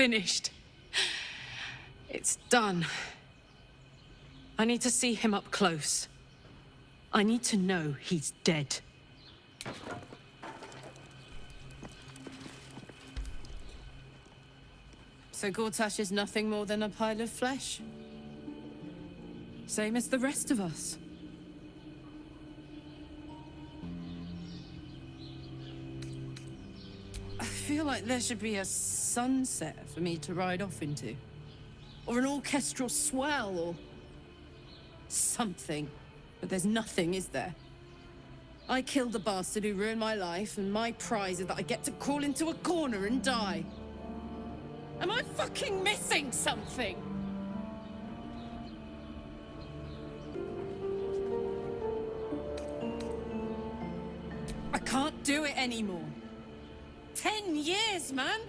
finished. It's done. I need to see him up close. I need to know he's dead. So Gortash is nothing more than a pile of flesh? Same as the rest of us. I feel like there should be a sunset for me to ride off into. Or an orchestral swell, or something. But there's nothing, is there? I killed the bastard who ruined my life, and my prize is that I get to crawl into a corner and die. Am I fucking missing something? I can't do it anymore. 10 years, man!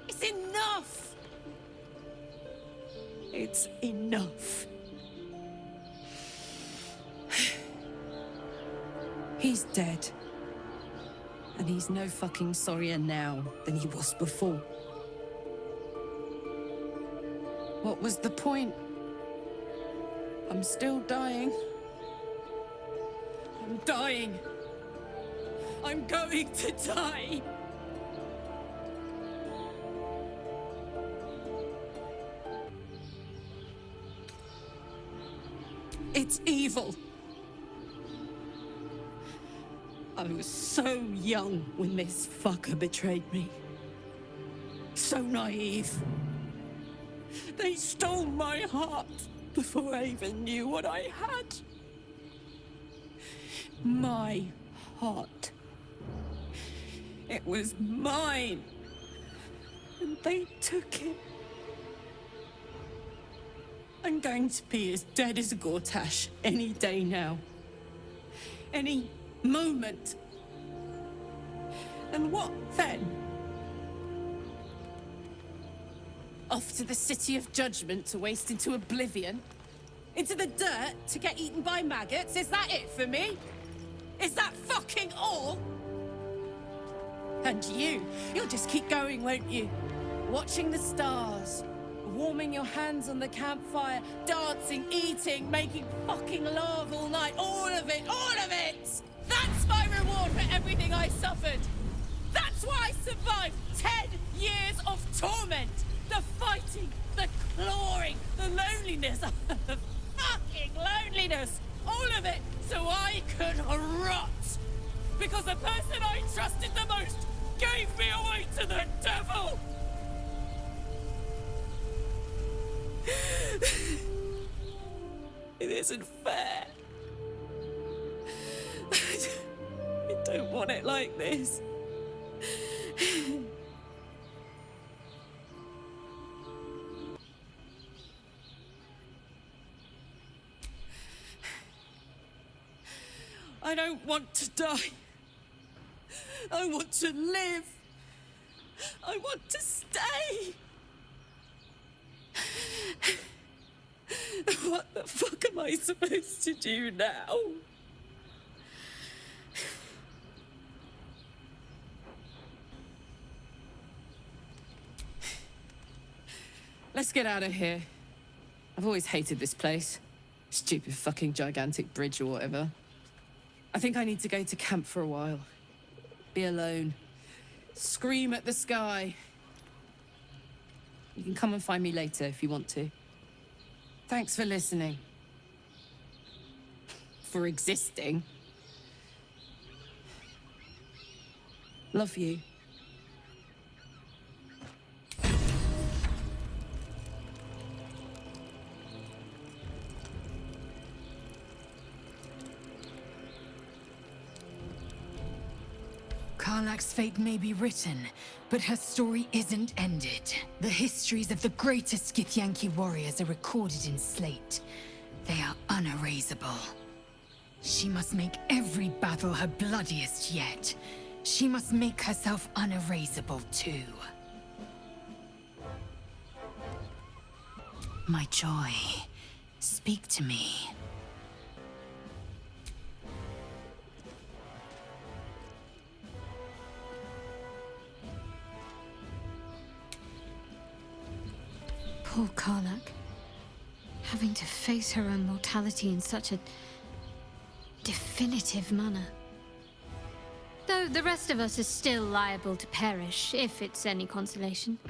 It's enough! It's enough. He's dead. And he's no fucking sorrier now than he was before. What was the point? I'm still dying. I'm dying. I'm going to die. It's evil. I was so young when this fucker betrayed me. So naive. They stole my heart before I even knew what I had. My heart. It was mine. And they took it. I'm going to be as dead as Gortash any day now. Any moment. And what then? Off to the City of Judgment to waste into oblivion? Into the dirt to get eaten by maggots? Is that it for me? Is that fucking all? And you'll just keep going, won't you? Watching the stars, warming your hands on the campfire, dancing, eating, making fucking love all night. All of it, all of it! That's my reward for everything I suffered. That's why I survived 10 years of torment. The fighting, the clawing, the loneliness, the fucking loneliness. All of it so I could rot. Because the person I trusted the most gave me away to the devil. It isn't fair. I don't want it like this. I don't want to die. I want to live. I want to stay. What the fuck am I supposed to do now? Let's get out of here. I've always hated this place. Stupid fucking gigantic bridge or whatever. I think I need to go to camp for a while. Be alone. Scream at the sky. You can come and find me later if you want to. Thanks for listening. For existing. Love you. Karlach's fate may be written, but her story isn't ended. The histories of the greatest Githyanki warriors are recorded in slate. They are unerasable. She must make every battle her bloodiest yet. She must make herself unerasable too. My joy, speak to me. Poor Karlak. Having to face her own mortality in such a definitive manner. Though the rest of us is still liable to perish, if it's any consolation.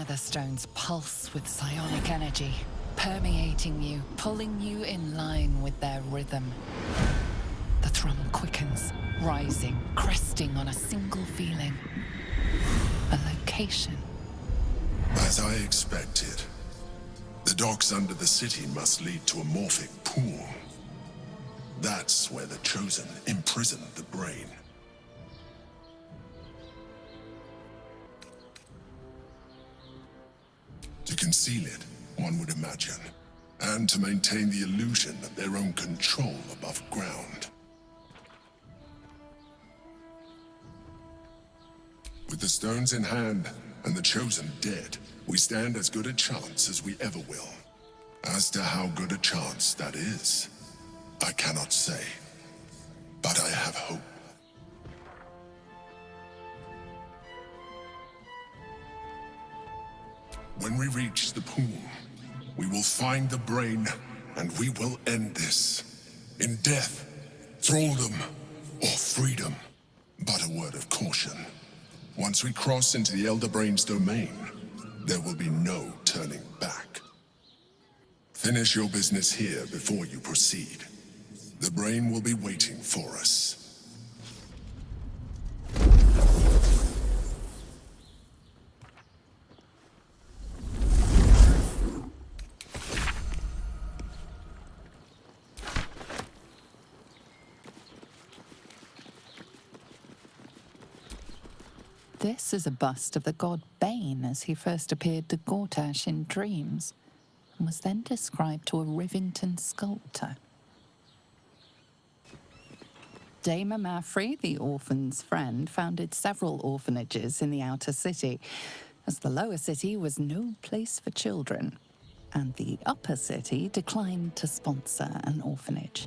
The stones pulse with psionic energy, permeating you, pulling you in line with their rhythm. The thrum quickens, rising, cresting on a single feeling. A location. As I expected, the docks under the city must lead to a morphic pool. That's where the Chosen imprisoned the brain. To conceal it, one would imagine, and to maintain the illusion of their own control above ground. With the stones in hand and the Chosen dead, we stand as good a chance as we ever will. As to how good a chance that is, I cannot say, but I have hope. When we reach the pool, we will find the brain, and we will end this. In death, thraldom, or freedom. But a word of caution. Once we cross into the Elder Brain's domain, there will be no turning back. Finish your business here before you proceed. The brain will be waiting for us. This is a bust of the god Bane as he first appeared to Gortash in dreams, and was then described to a Rivington sculptor. Dame Mafrey, the orphan's friend, founded several orphanages in the outer city, as the lower city was no place for children, and the upper city declined to sponsor an orphanage.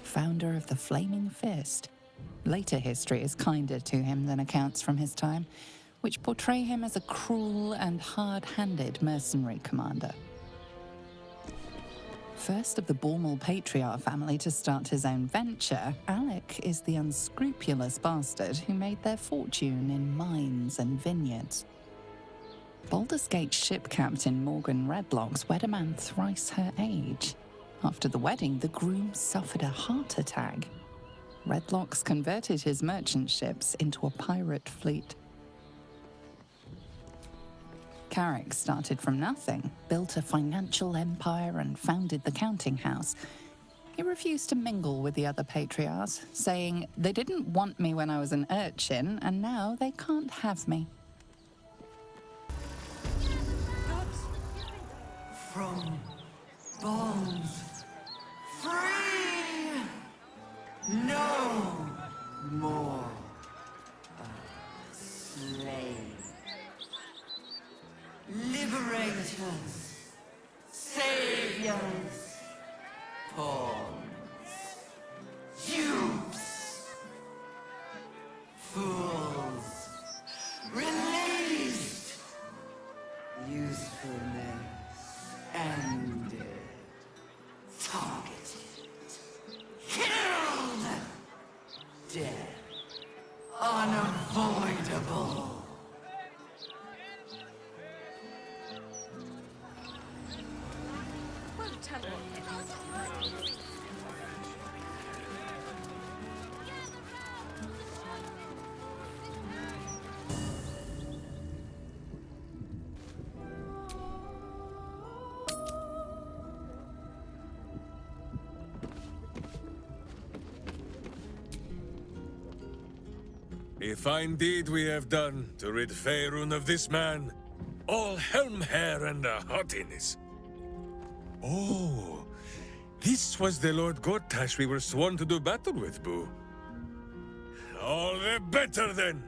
Founder of the Flaming Fist. Later history is kinder to him than accounts from his time, which portray him as a cruel and hard-handed mercenary commander. First of the Bormal Patriarch family to start his own venture, Alec is the unscrupulous bastard who made their fortune in mines and vineyards. Baldur's Gate ship captain Morgan Redlocks wed a man thrice her age. After the wedding, the groom suffered a heart attack. Redlocks converted his merchant ships into a pirate fleet. Carrick started from nothing, built a financial empire and founded the counting house. He refused to mingle with the other patriarchs, saying, "They didn't want me when I was an urchin, and now they can't have me." From bonds free! No more slaves. Liberators, saviors, pawns, dupes, fools, released, usefulness ended. A fine deed we have done to rid Faerun of this man. All helm hair and a haughtiness. Oh, this was the Lord Gortash we were sworn to do battle with, Boo. All the better then!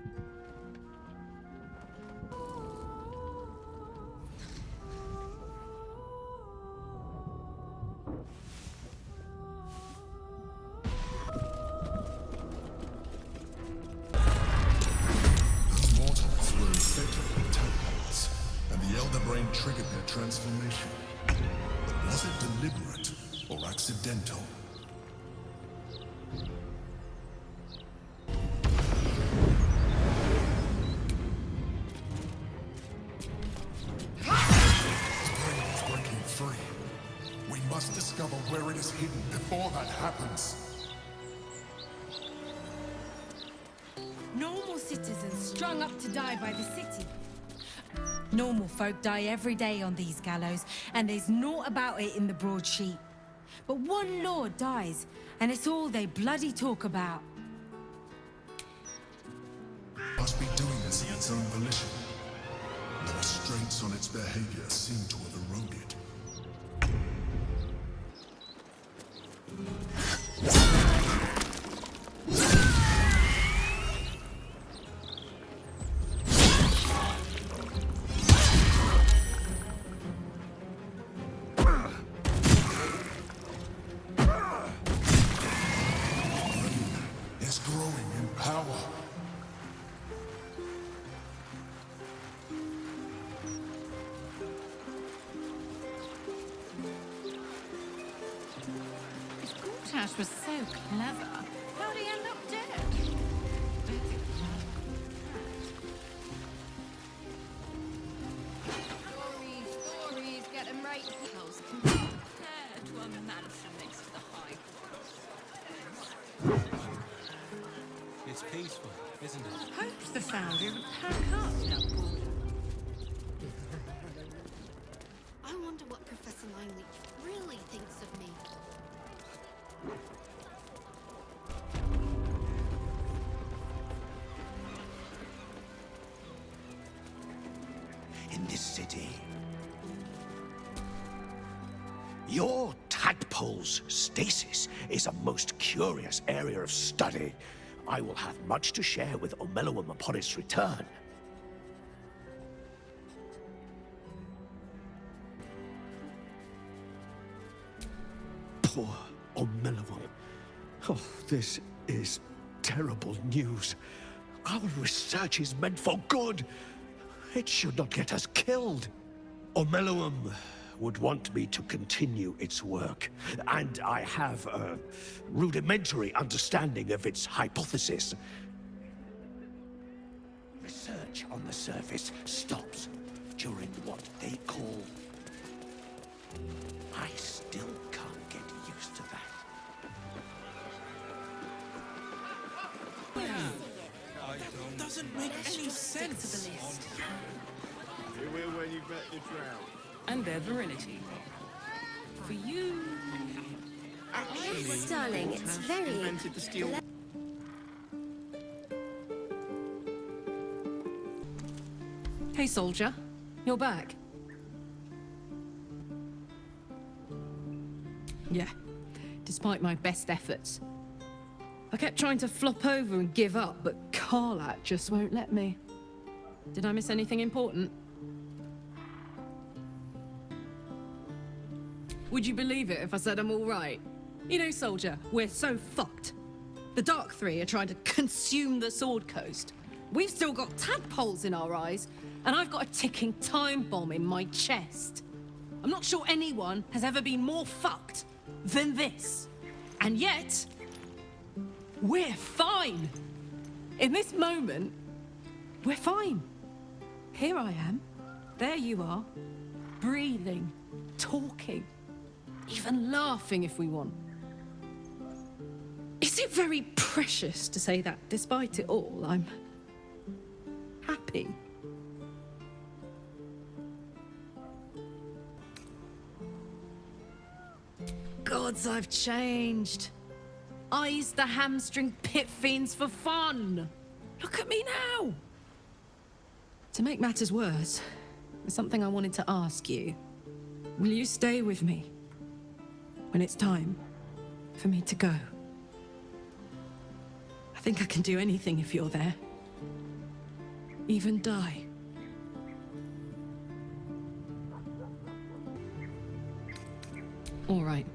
Triggered their transformation. Was it deliberate or accidental? His brain is breaking free. We must discover where it is hidden before that happens. Normal citizens strung up to die by the city. Normal folk die every day on these gallows, and there's naught about it in the broadsheet. But one lord dies, and it's all they bloody talk about. Must be doing this in its own volition. The restraints on its behavior seem to have eroded. Growing in power. If Gortash was so clever, how'd he end up dead? Stories, get them right. House compared to a mansion next to the high court. It's peaceful, isn't it? Hoped the Foundry would pack up now, Baldur. I wonder what Professor Lineleach really thinks of me. In this city, your tadpole's stasis is a most curious area of study. I will have much to share with Omeluum upon its return. Poor Omeluum. Oh, this is terrible news. Our research is meant for good. It should not get us killed. Omeluum would want me to continue its work, and I have a rudimentary understanding of its hypothesis. Research on the surface stops during what they call... I still can't get used to that. It doesn't make any sense. You will when you've met your drought. And their virility. For you... Actually, Darling, it's very... invented the steel... Hey, soldier. You're back. Yeah. Despite my best efforts. I kept trying to flop over and give up, but Karlach just won't let me. Did I miss anything important? Would you believe it if I said I'm all right? You know, soldier, we're so fucked. The Dark Three are trying to consume the Sword Coast. We've still got tadpoles in our eyes, and I've got a ticking time bomb in my chest. I'm not sure anyone has ever been more fucked than this. And yet, we're fine. In this moment, we're fine. Here I am. There you are. Breathing, talking, even laughing if we want. Is it very precious to say that despite it all, I'm happy? Gods, I've changed. I used to hamstring pit fiends for fun. Look at me now! To make matters worse, there's something I wanted to ask you. Will you stay with me when it's time for me to go? I think I can do anything if you're there. Even die. All right.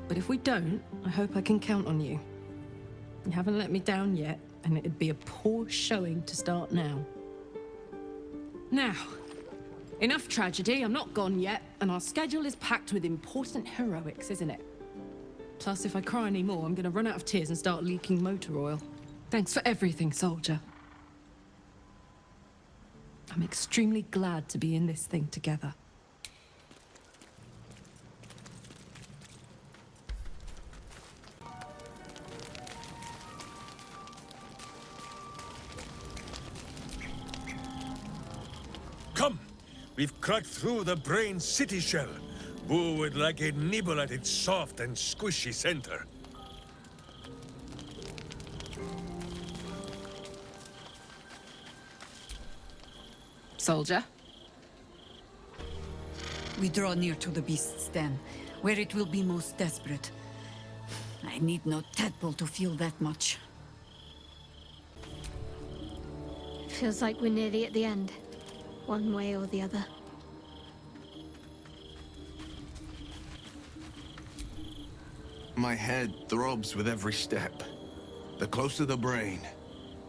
But if we don't, I hope I can count on you. You haven't let me down yet, and it'd be a poor showing to start now. Now, enough tragedy, I'm not gone yet, and our schedule is packed with important heroics, isn't it? Plus, if I cry anymore, I'm gonna run out of tears and start leaking motor oil. Thanks for everything, soldier. I'm extremely glad to be in this thing together. Come! We've cracked through the brain city shell. Who would like a nibble at its soft and squishy center? Soldier? We draw near to the beast's den, where it will be most desperate. I need no tadpole to feel that much. Feels like we're nearly at the end. One way or the other. My head throbs with every step. The closer the brain,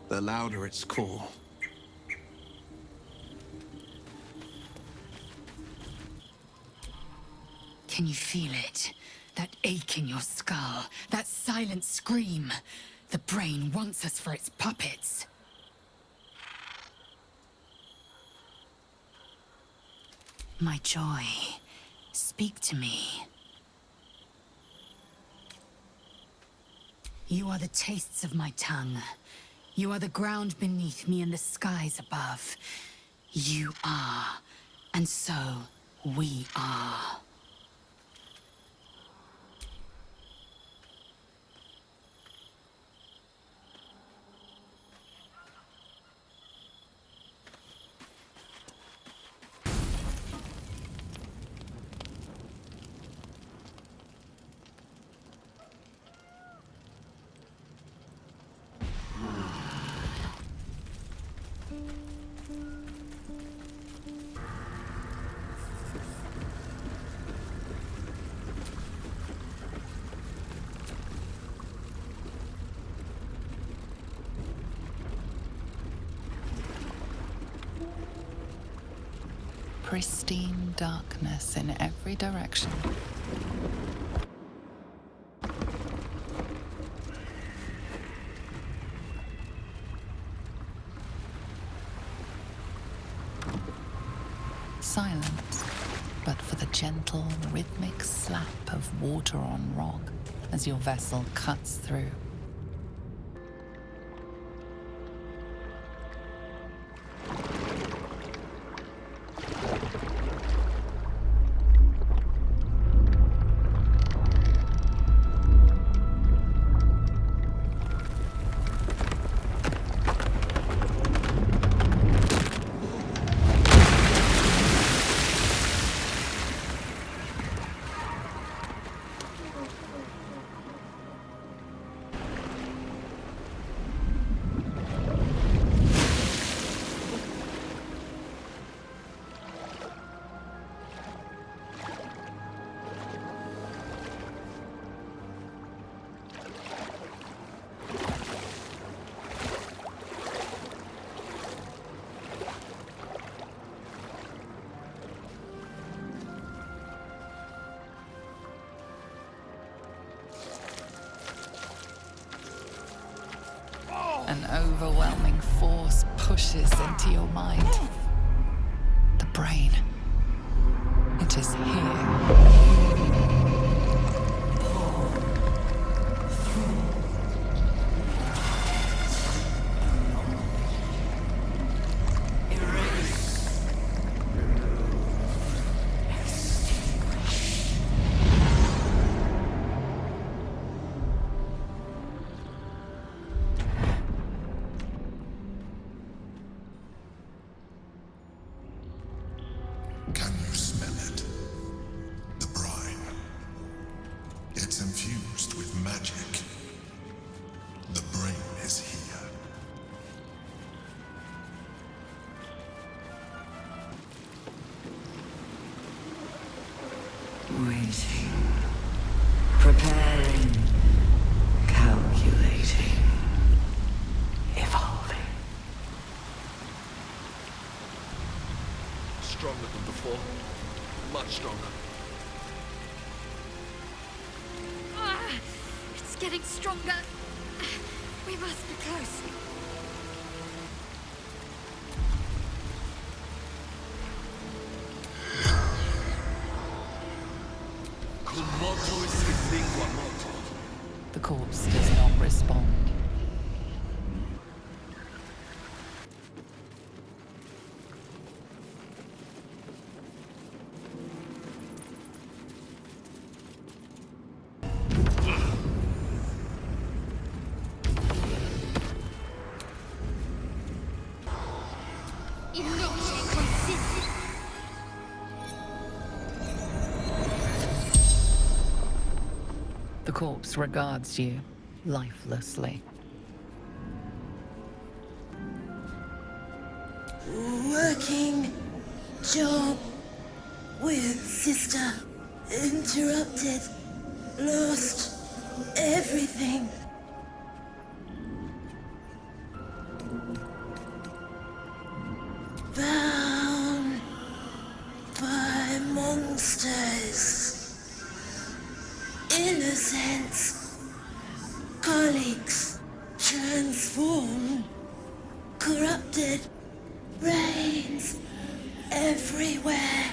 the louder its call. Can you feel it? That ache in your skull, that silent scream. The brain wants us for its puppets. My joy, speak to me. You are the tastes of my tongue. You are the ground beneath me and the skies above. You are, and so we are. Pristine darkness in every direction. Silence, but for the gentle, rhythmic slap of water on rock as your vessel cuts through. An overwhelming force pushes into your mind. The brain. It is here. It's infused with magic. The brain is here. Waiting. Preparing. Calculating. Evolving. Stronger than before. Much stronger. It's getting stronger. We must be close. The corpse does not respond. The corpse regards you lifelessly. Working job with sister. Interrupted. Lost everything. Bound by monsters. Innocents. Colleagues. Transformed. Corrupted. Reigns everywhere.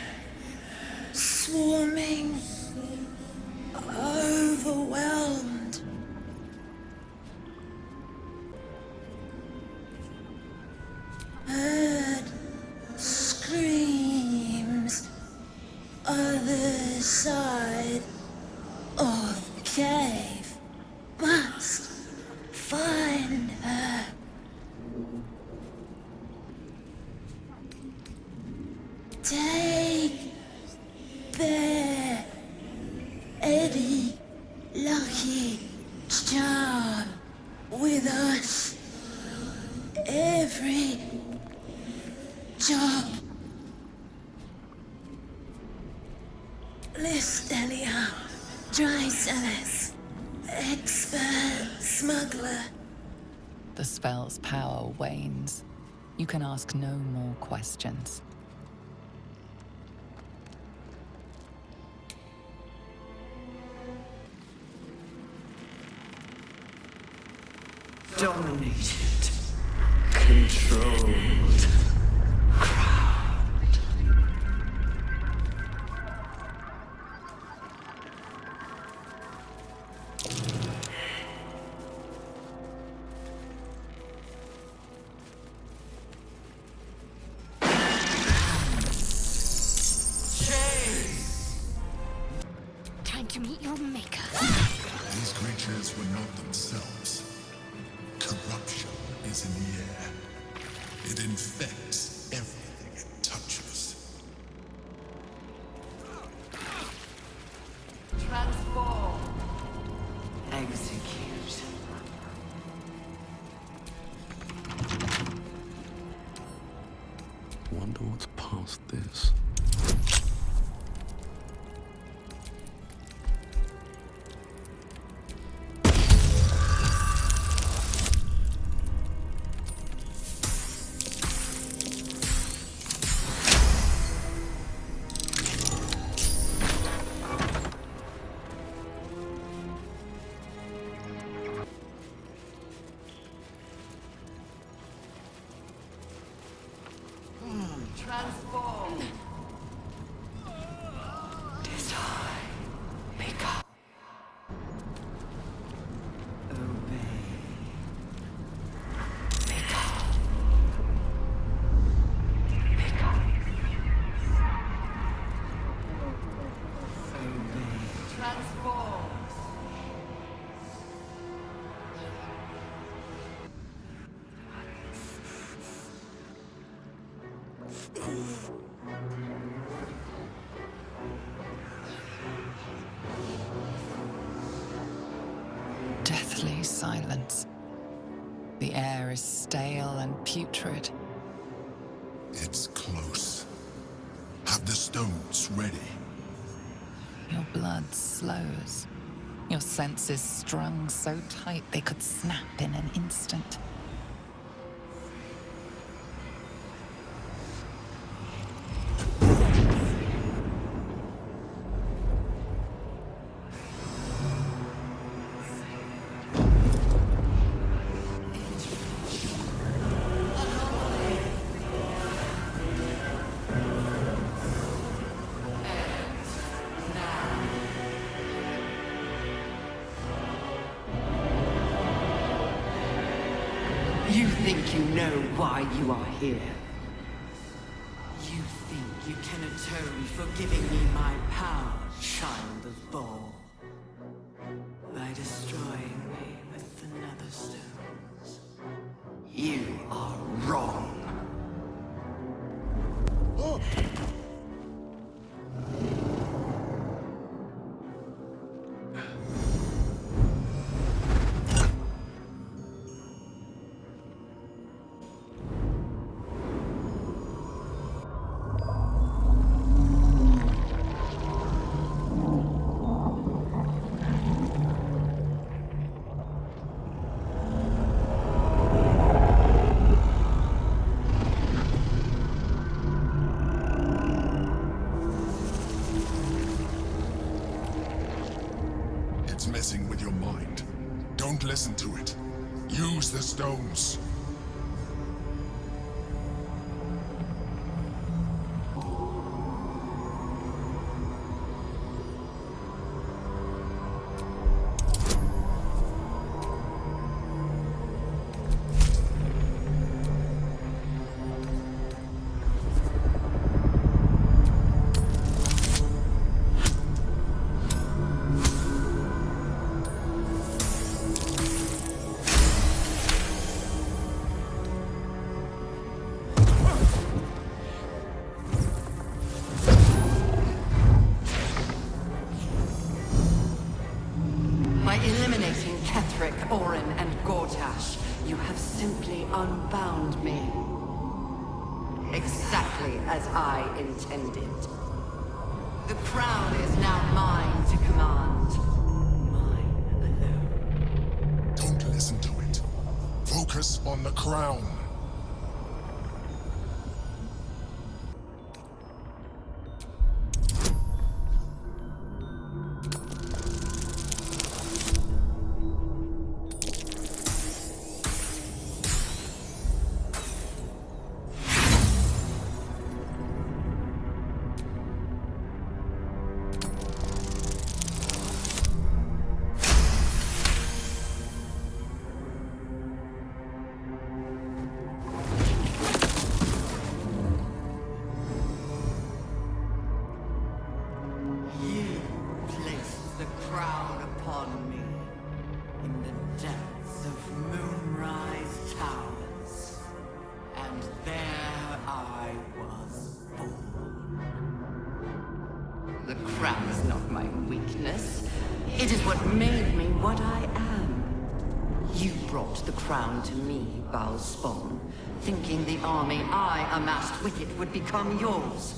Swarming. Overwhelmed. Heard screams. Other side of the cave. Must find her. Take Bear, Eddie, Lucky, Charm with us. Every job. List Elia, dry sellers, expert smuggler. The spell's power wanes. You can ask no more questions. Dominated. Controlled. Crowned. Time to meet your maker. These creatures were not themselves. Corruption is in the air. It infects everything it touches. Transform. Execute. Wonder what's past this. Transform. deathly silence. The air is stale and putrid. It's close. Have the stones ready. Your blood slows. Your senses strung so tight they could snap in an instant. You think you know why you are here? You think you can atone for giving me my power, child of Baal? By destroying me with the nether stones? You are wrong. It's messing with your mind. Don't listen to it. Use the stones. By eliminating Ketheric, Orin, and Gortash, you have simply unbound me. Exactly as I intended. The crown is now mine to command. Mine alone. Don't listen to it. Focus on the crown. You placed the crown upon me in the depths of Moonrise Towers. And there I was born. The crown is not my weakness. It is what made me what I am. You brought the crown to me, Baldur, thinking the army I amassed with it would become yours.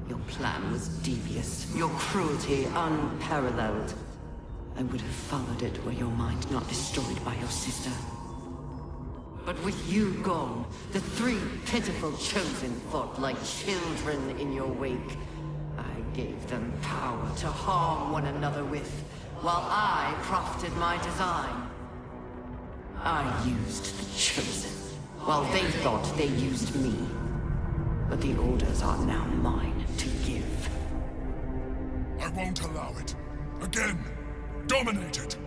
Your plan was devious, your cruelty unparalleled. I would have followed it were your mind not destroyed by your sister. But with you gone, the three pitiful chosen fought like children in your wake. I gave them power to harm one another with, while I crafted my design. I used the chosen, while they thought they used me. But the orders are now mine to give. I won't allow it. Again, dominate it.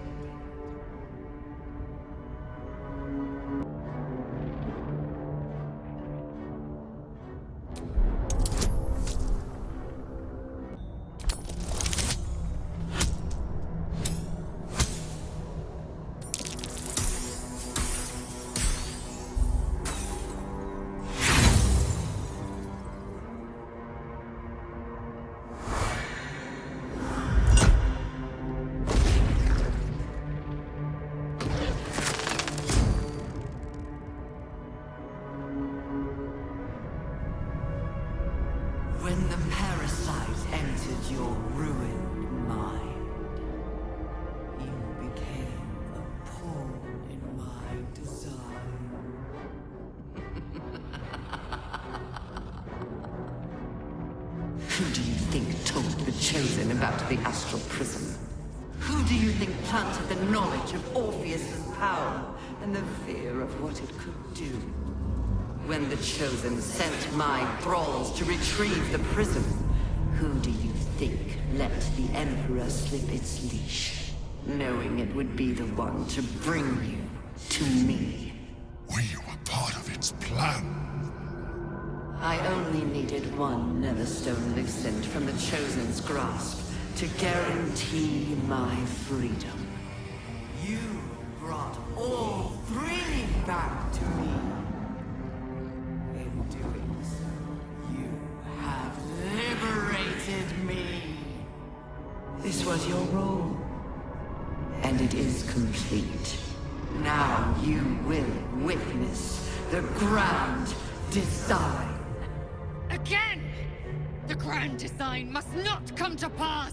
Who do you think told the Chosen about the Astral Prism? Who do you think planted the knowledge of Orpheus's power and the fear of what it could do? When the Chosen sent my thralls to retrieve the prism, who do you think let the Emperor slip its leash, knowing it would be the one to bring you to me? We were part of its plan. I only needed one Netherstone loosened from the Chosen's grasp to guarantee my freedom. You brought all three back to me. In doing so, you have liberated me. This was your role, and it is complete. Now you will witness the grand design. Again! The grand design must not come to pass!